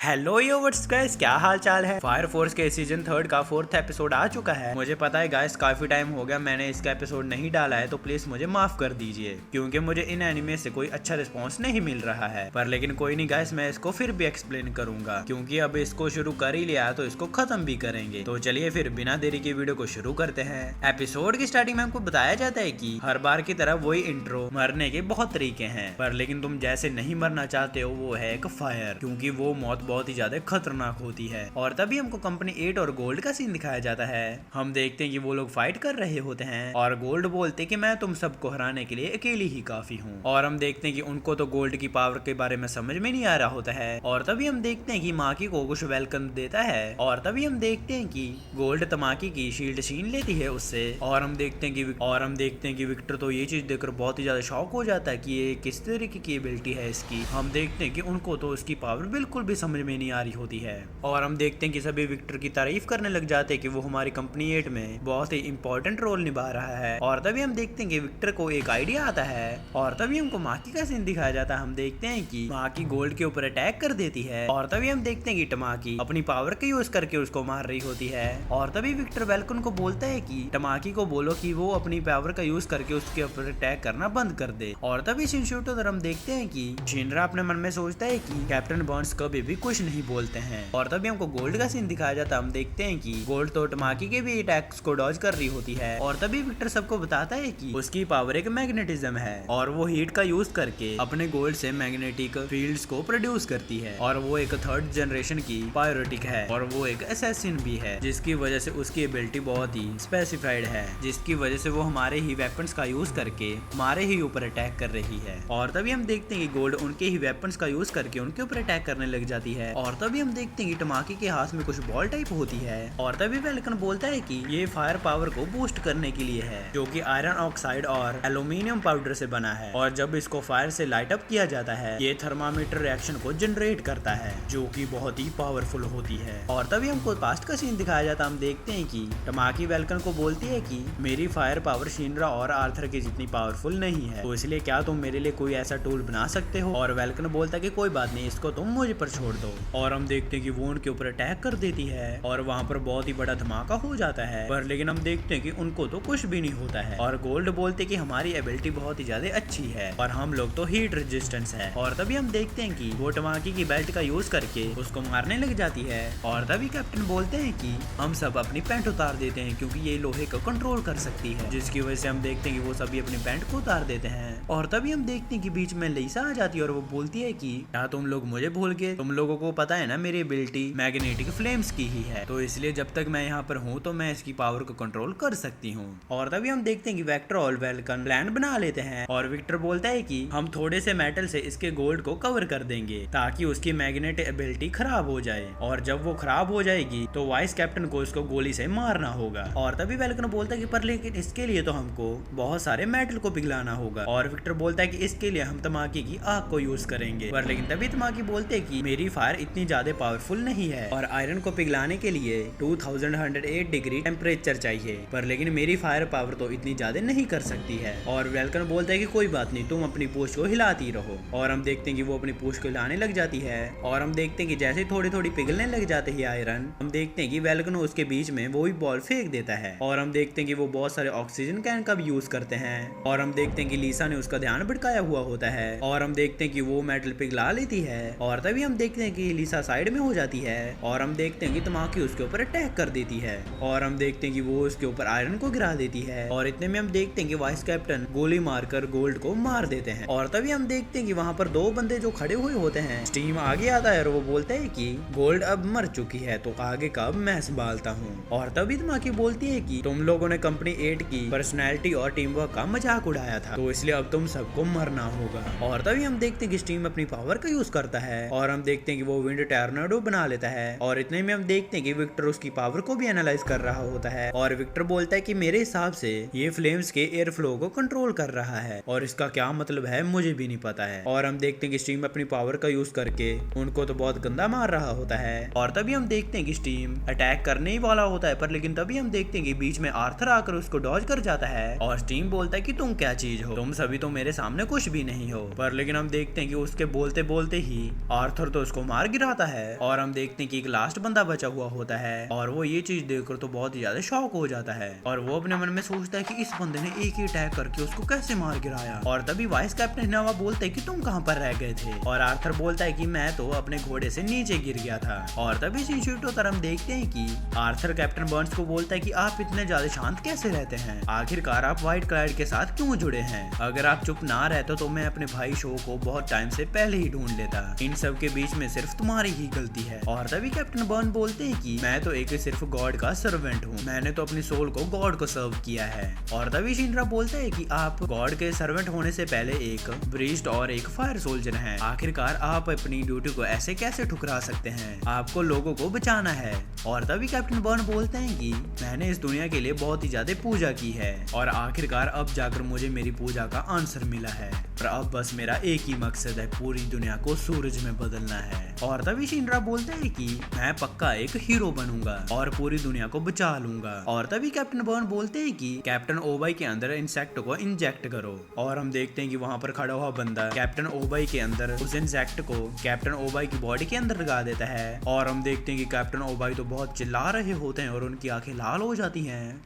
Hello what's guys, क्या हाल चाल है। फायर फोर्स के सीजन 3 का 4th एपिसोड आ चुका है। मुझे पता है गाइस, काफी टाइम हो गया मैंने इसका एपिसोड नहीं डाला है, तो प्लीज मुझे माफ कर दीजिए क्योंकि मुझे इन एनिमे से कोई अच्छा रिस्पांस नहीं मिल रहा है। पर लेकिन कोई नहीं गाइस, मैं इसको फिर भी एक्सप्लेन करूंगा क्योंकि अब इसको शुरू कर ही लिया है तो इसको खत्म भी करेंगे। तो चलिए फिर बिना देरी के वीडियो को शुरू करते हैं। एपिसोड की स्टार्टिंग में हमको बताया जाता है कि हर बार की तरह वही इंट्रो, मरने के बहुत तरीके हैं पर लेकिन तुम जैसे नहीं मरना चाहते हो वो है एक फायर, क्योंकि वो मौत बहुत ही ज्यादा खतरनाक होती है। और तभी हमको कंपनी 8 और गोल्ड का सीन दिखाया जाता है। हम देखते हैं कि वो लोग फाइट कर रहे होते हैं और गोल्ड बोलते कि मैं तुम सबको हराने के लिए अकेली ही काफी हूँ। और हम देखते हैं कि उनको तो गोल्ड की पावर के बारे में समझ में नहीं आ रहा होता है। और तभी हम देखते हैं कि माकी को कुछ वेलकम देता है। और तभी हम देखते हैं कि गोल्ड तमाकी की शील्ड छीन लेती है उससे। और हम देखते हैं कि विक्टर तो ये चीज देखकर बहुत ही ज्यादा शॉक हो जाता है कि ये किस तरीके की एबिलिटी है इसकी। हम देखते हैं कि उनको तो उसकी पावर बिल्कुल भी समझ में नहीं आ रही होती है। और हम देखते हैं कि सभी विक्टर की तारीफ करने लग जाते हैं कि वो हमारी कंपनी 8 में बहुत ही इंपॉर्टेंट रोल निभा रहा है। और तभी हम देखते हैं कि विक्टर को एक आइडिया आता है। और तभी हमको माकी का सीन दिखाया जाता है। हम देखते हैं कि माकी गोल्ड के ऊपर अटैक कर देती है। और तभी हम देखते हैं कि टमाकी अपनी पावर का यूज करके उसको मार रही होती है। और तभी विक्टर वेलकन को बोलता है कि टमाकी को बोलो कि वो अपनी पावर का यूज करके उसके ऊपर अटैक करना बंद कर दे। और तभी शिनशूटो हम देखते हैं कि शिनरा अपने मन में सोचता है कि कैप्टन बर्न्स कभी भी कुछ नहीं बोलते हैं। और तभी हमको गोल्ड का सीन दिखाया जाता है। हम देखते हैं कि गोल्ड तो टमाकी के भी अटैक्स को डॉज कर रही होती है। और तभी विक्टर सबको बताता है कि उसकी पावर एक मैग्नेटिज्म है और वो हीट का यूज करके अपने गोल्ड से मैग्नेटिक फील्ड्स को प्रोड्यूस करती है। और वो एक 3rd जनरेशन की पायरोटिक है और वो एक असैसिन भी है, जिसकी वजह से उसकी एबिलिटी बहुत ही स्पेसिफाइड है, जिसकी वजह से वो हमारे ही वेपन्स का यूज करके हमारे ही ऊपर अटैक कर रही है। और तभी हम देखते हैं कि गोल्ड उनके ही वेपन्स का यूज करके उनके ऊपर अटैक करने लग जाती है। और तभी हम देखते हैं कि टमाकी के हाथ में कुछ बॉल टाइप होती है। और तभी वेलकन बोलता है कि ये फायर पावर को बूस्ट करने के लिए है, जो कि आयरन ऑक्साइड और एल्यूमिनियम पाउडर से बना है। और जब इसको फायर से लाइट अप किया जाता है ये थर्मामीटर रिएक्शन को जनरेट करता है, जो कि बहुत ही पावरफुल होती है। और तभी हमको पास्ट का सीन दिखाया जाता है। हम देखते हैं कि टमाकी वेलकन को बोलती है कि मेरी फायर पावर शिनरा और आर्थर की जितनी पावरफुल नहीं है, तो इसलिए क्या तुम मेरे लिए कोई ऐसा टूल बना सकते हो। और वेलकन बोलता है कि कोई बात नहीं, इसको तुम मुझे पर छोड़ दो। और हम देखते हैं कि वो उनके ऊपर अटैक कर देती है और वहाँ पर बहुत ही बड़ा धमाका हो जाता है। पर लेकिन हम देखते हैं कि उनको तो कुछ भी नहीं होता है। और गोल्ड बोलते कि हमारी एबिलिटी बहुत ही ज्यादा अच्छी है और हम लोग तो हीट रेजिस्टेंस है। और तभी हम देखते हैं कि वो टमाकी की बेल्ट का यूज करके उसको मारने लग जाती है। और तभी कैप्टन बोलते हैं कि हम सब अपनी पैंट उतार देते हैं क्योंकि ये लोहे को कंट्रोल कर सकती है, जिसकी वजह से हम देखते हैं कि वो सभी अपनी पैंट को उतार देते हैं। और तभी हम देखते हैं कि बीच में लीसा आ जाती है और वो बोलती है कि क्या तुम लोग मुझे भूल गए? तुम लोगों को पता है ना मेरी एबिलिटी मैग्नेटिक फ्लेम्स की ही है, तो इसलिए जब तक मैं यहाँ पर हूँ तो मैं इसकी पावर को कंट्रोल कर सकती हूँ। और तभी हम देखते हैं कि वेक्टर और वेलकन प्लान बना लेते हैं। और विक्टर बोलता है कि हम थोड़े से मेटल से इसके गोल्ड को कवर कर देंगे ताकि उसकी मैग्नेटिक एबिलिटी खराब हो जाए। और जब वो खराब हो जाएगी तो वाइस कैप्टन को इसको गोली से मारना होगा। और तभी वेलकन बोलता है कि पर लेकिन इसके लिए तो हमको बहुत सारे मेटल को पिघलाना होगा। और विक्टर बोलता है कि इसके लिए हम तमाकी की आग को यूज करेंगे। पर लेकिन तभी तमाकी बोलते हैं कि मेरी फायर इतनी ज्यादा पावरफुल नहीं है और आयरन को पिघलाने के लिए 2108 डिग्री टेम्परेचर चाहिए, पर लेकिन मेरी फायर पावर तो इतनी ज्यादा नहीं कर सकती है। और वेलकन बोलता है कि कोई बात नहीं, तुम अपनी पूंछ को हिलाती रहो। और हम देखते हैं कि वो अपनी पूंछ को हिलाने लग जाती है। और हम देखते हैं कि जैसे थोड़ी थोड़ी पिघलने लग जाते हैं आयरन, हम देखते हैं कि वेलकन उसके बीच में वो भी बॉल फेंक देता है। और हम देखते हैं कि वो बहुत सारे ऑक्सीजन कैन का भी यूज करते हैं। और हम देखते हैं कि लीसा ने उसका ध्यान भटकाया हुआ होता है। और हम देखते हैं कि वो मेटल पिघला लेती है। और तभी हम देखते हैं कि लीसा साइड में हो जाती है। और हम देखते हैं कि तमाकी उसके ऊपर अटैक कर देती है। और हम देखते हैं कि वो उसके ऊपर आयरन को गिरा देती है। और इतने में हम देखते हैं कि वाइस कैप्टन गोली मारकर गोल्ड को मार देते हैं। और तभी हम देखते हैं कि वहाँ पर 2 बंदे जो खड़े हुए होते हैं, स्टीम आगे आता है और वो बोलता है कि गोल्ड अब मर चुकी है तो आगे का अब मैं संभालता हूँ। और तभी तमाकी बोलती है कि तुम लोगों ने कंपनी 8 की पर्सनैलिटी और टीम वर्क का मजाक उड़ाया था, तो इसलिए अब तुम सबको मरना होगा। और तभी हम देखते हैं कि स्टीम अपनी पावर का यूज करता है। और हम देखते हैं कि वो विंड टॉर्नेडो बना लेता है। और इतने में हम देखते हैं कि विक्टर उसकी पावर को भी एनालाइज कर रहा होता है। और विक्टर बोलता है कि मेरे हिसाब से ये फ्लेम्स के एयर फ्लो को कंट्रोल कर रहा है और इसका क्या मतलब है मुझे भी नहीं पता है। और हम देखते हैं कि स्टीम अपनी पावर का यूज करके उनको तो बहुत गंदा मार रहा होता है। और तभी हम देखते हैं कि स्टीम अटैक करने ही वाला होता है, पर लेकिन तभी हम देखते हैं कि बीच में आर्थर आकर उसको डॉज कर जाता है। और स्टीम बोलता है कि तुम क्या चीज हो, तुम सभी तो मेरे सामने कुछ भी नहीं हो। पर लेकिन हम देखते हैं कि उसके बोलते बोलते ही आर्थर तो उसको मार गिराता है और हम देखते हैं कि एक लास्ट बंदा बचा हुआ होता है और वो ये चीज देखकर तो बहुत ही ज्यादा शॉक हो जाता है और वो अपने मन में सोचता है कि इस बंदे ने एक ही अटैक करके उसको कैसे मार गिराया। और तभी वाइस कैप्टन नवा बोलता है कि तुम कहाँ पर रह गए थे और आर्थर बोलता है कि मैं तो अपने घोड़े से नीचे गिर गया था। और तभी सीन शिफ्ट होकर हम देखते हैं कि आर्थर कैप्टन बर्न्स को बोलता है कि आप इतने ज्यादा शांत कैसे रहते हैं, आखिरकार आप व्हाइट क्लाइड के साथ क्यों जुड़े हैं, अगर आप चुप ना रहते तो मैं अपने भाई शो को बहुत टाइम से पहले ही ढूंढ लेता, इन सब के बीच में सिर्फ तुम्हारी ही गलती है। और तभी कैप्टन बर्न बोलते हैं कि मैं तो एक सिर्फ गॉड का सर्वेंट हूँ, मैंने तो अपनी सोल को गॉड को सर्व किया है। और तभी शिनरा बोलता है कि आप गॉड के सर्वेंट होने से पहले एक ब्रीस्ट और एक फायर सोल्जर हैं, आखिरकार आप अपनी ड्यूटी को ऐसे कैसे ठुकरा सकते हैं, आपको लोगों को बचाना है। और तभी कैप्टन बर्न बोलते हैं कि मैंने इस दुनिया के लिए बहुत ही ज्यादा पूजा की है और आखिरकार अब जाकर मुझे मेरी पूजा का आंसर मिला है और अब बस मेरा एक ही मकसद है, पूरी दुनिया को सूरज में बदलना है। और तभी शिनरा बोलते हैं कि मैं पक्का एक हीरो बनूंगा और पूरी दुनिया को बचा लूंगा। और तभी कैप्टन बर्न बोलते हैं कि कैप्टन ओबाई के अंदर इंसेक्ट को इंजेक्ट करो और हम देखते हैं कि वहां पर खड़ा हुआ बंदा कैप्टन ओबाई के अंदर उस इंसेक्ट को कैप्टन ओबाई की बॉडी के अंदर लगा देता है और हम देखते हैं कि कैप्टन ओबाई तो बहुत चिल्ला रहे होते हैं और उनकी आंखें लाल हो जाती हैं।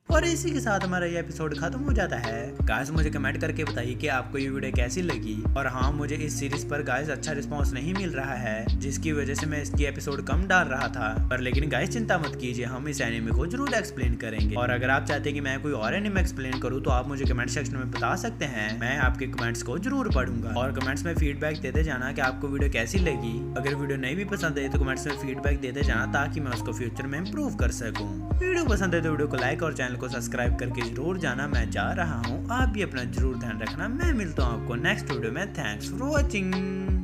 और इसी के साथ हमारा ये एपिसोड खत्म हो जाता है। गाइस मुझे कमेंट करके बताइए कि आपको ये वीडियो कैसी लगी। और हाँ, मुझे इस सीरीज पर गाइस अच्छा रिस्पांस नहीं मिल रहा है, जिसकी वजह से मैं इसकी एपिसोड कम डाल रहा था, पर लेकिन गाइस चिंता मत कीजिए, हम इस एनिमे को जरूर एक्सप्लेन करेंगे। और अगर आप चाहते हैं कि मैं कोई और एनिमे एक्सप्लेन करूँ तो आप मुझे कमेंट सेक्शन में बता सकते हैं, मैं आपके कमेंट्स को जरूर पढ़ूंगा। और कमेंट्स में फीडबैक देते जाना कि आपको वीडियो कैसी लगी। अगर वीडियो नहीं भी पसंद आई तो कमेंट्स में फीडबैक देते जाना ताकि मैं उसको फ्यूचर में इम्प्रूव कर सकूँ। वीडियो पसंद है तो वीडियो को लाइक और चैनल को सब्सक्राइब करके जरूर जाना। मैं जा रहा हूँ, आप भी अपना जरूर ध्यान रखना। मैं मिलता हूँ आपको नेक्स्ट वीडियो में। Thanks for watching.